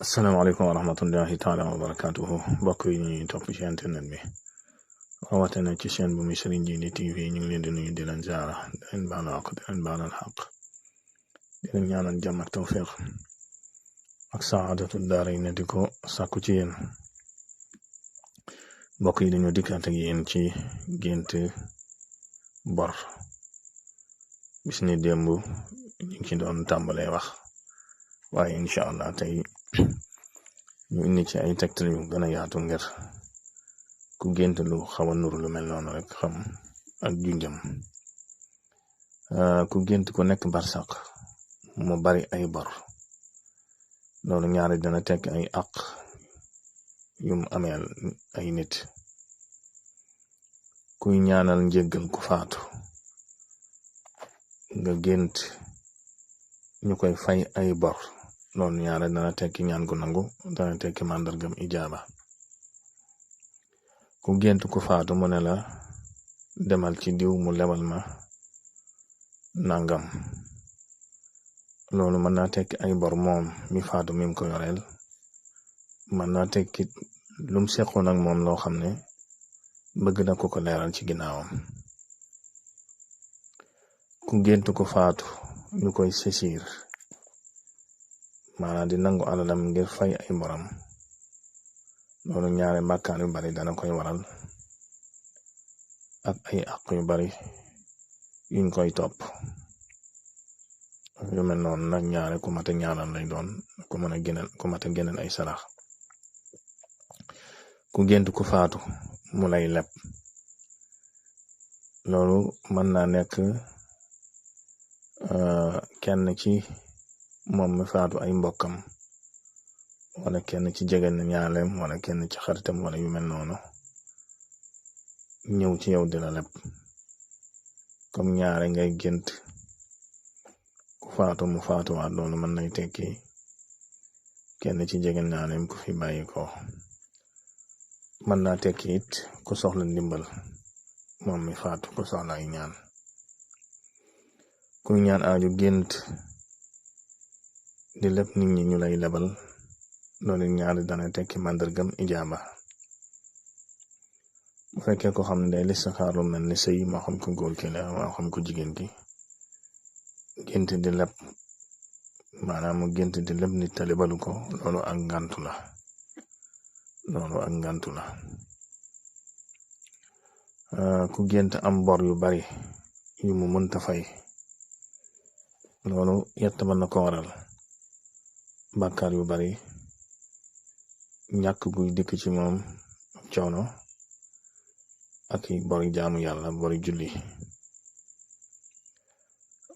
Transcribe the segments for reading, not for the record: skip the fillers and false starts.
asalaamaaleykum wa rahmatullahi taala wa barakatuhu mbokk yi ñuy topp ci internet bi rawatina ci chaîne bu muy Serigne Djily TV ñu ngi leen di nuyu di leen ziara di leen baalu àq di leen baalal xaq di leen ñaanal jàmm ak tawfiq ak saadatu daara yi ne di ko sàkku ci yéen mbokk yi dañoo dikkaat ak yéen ci gént bor bis ni démb ñu ngi ci doon tàmbalee wax waaye incha allah tey ñu indi ci ay tegtal yu gën a yaatu ngir ku gént lu xaw a nuru lu mel noonu rek xam ak junjam ku gént ku nekk barsaq mu bari ay bor loolu ñaari dana tekk ay àq yum ameel ay nit kuy ñaanal njéggal ku faatu nga gént ñu koy fay ay bor loolu ñaare dana tekki ñaan gu nangu dana tekki màndargam ijaaba ku gént ku faatu mu ne la demal ci diw mu lebal ma nangam loolu mën naa tekki ay bor moom mi faatu mim ko yoreel mën naa tekki lum seqoon ak moom loo xam ne bëgg na ko leeral ci ginnaawam ku gént ku faatu ñu koy sesiir maanaam di nangu alalam ngir fay ay boram loolu ñaare bàkkaar yu bari dana koy waral ak ay àq yu bari yuñ koy topp yu mel noonu nag ñaare ku mata ñaanal lay doon ku mata génneel ay sarax ku gént ku faatu mu lay leb loolu mën naa nekk kenn ci moom mi faatu ay mbokkam wala kenn ci jege na ñaaleem wala kenn ci xaritam wala yu mel noonu ñëw ci yow di la leb comme ñaare ngay gént ku faatu mu faatuwaat loolu mën nay tekki kenn ci jege ñaaleem ku fi bàyyi ko mën naa tekki it ku soxla ndimbal moom mi faatu ku soxla ay ñaan kuy ñaan aaju gént di leb nit ñi ñu lay lebal loolu ñaari dana tekki màndargam ijaaba bu fekkee ko xam ne day listixaar lu mel ni sëy moo xam ko góor ki la moo xam ko jigéen ki gént di leb maanaam mu gént di leb nit te lebalu ko loolu ak ngàntu la ku gént am bor yu bari yu mu mënta fay loolu yett mën na ko waral bàkkaar yu bari ñàkk guy dikk ci moom coono ak i bori jaamu yàlla bori julli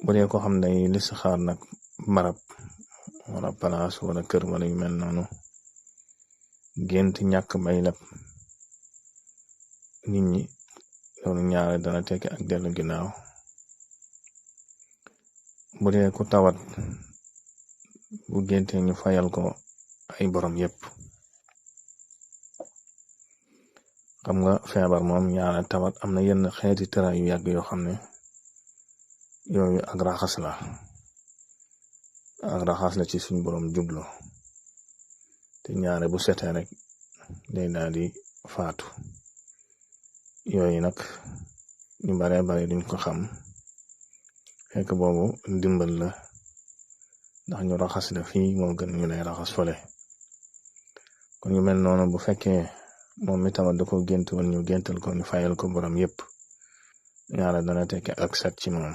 bu dee ko xam ne listixaar nag barab wala palaas wala kër wala yu mel noonu gént ñàkk bay leb nit ñi loolu ñaare dana tekki ak dellu ginnaaw bu dee ku tawat bu génte ñu fayal ko ay borom yépp xam nga feebar moom ñaara tawat am na yenn xeeti tëra yu yàgg yoo xam ne yooyu ak raxas la ci suñ borom jublu te ñaare bu setee rek day daal di faatu yooyu nag ñu baree bare duñ ko xam fekk boobu ndimbal la ndax ñu raxas la fii moo gën ñu lay raxas fole kon yu mel noonu bu fekkee moom mi tawat da ko gént woon ñu géntal ko ñu fayal ko borom yépp ñaara dana tekki ak set ci moom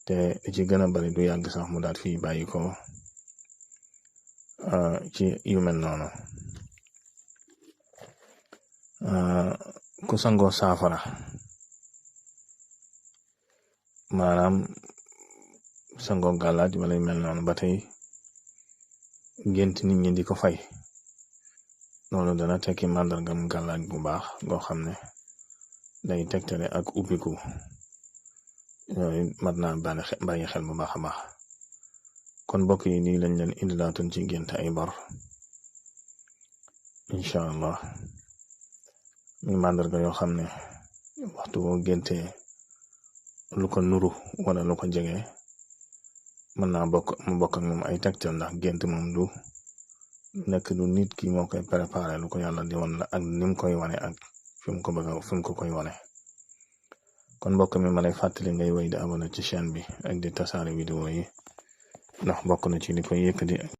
te ci gën a bari du yàgg sax mu daat fii bàyyi ko ci yu mel noonu ku sangoo saafara maanaam sangoo gàllaaj wala yu mel noonu ba tey gént nit ñi di ko fay loolu dana tekki màndargam gàllaaj bu baax goo xam ne day tegtale ak ubbiku yooyu mat naa bàyyi xel bu baax a baax kon mbokk yi nii lañ leen indilaatoon ci gént ay bor incha allah mi màndarga yoo xam ne waxtu boo géntee lu ko nuru wala lu ko jege mën naa bokk ak moom ay tegtal ndax gént moom du nekk du nit ki moo koy préparé lu ko yàlla di woon la ak nim koy wane ak fi mu ko bëgg fi mu ko koy wane. kon mbokk mi ma lay fàttali ngay wéy di abonné ci chaîne bi ak di tasaare vidéo yi ndax bokk na ci li koy yëkkati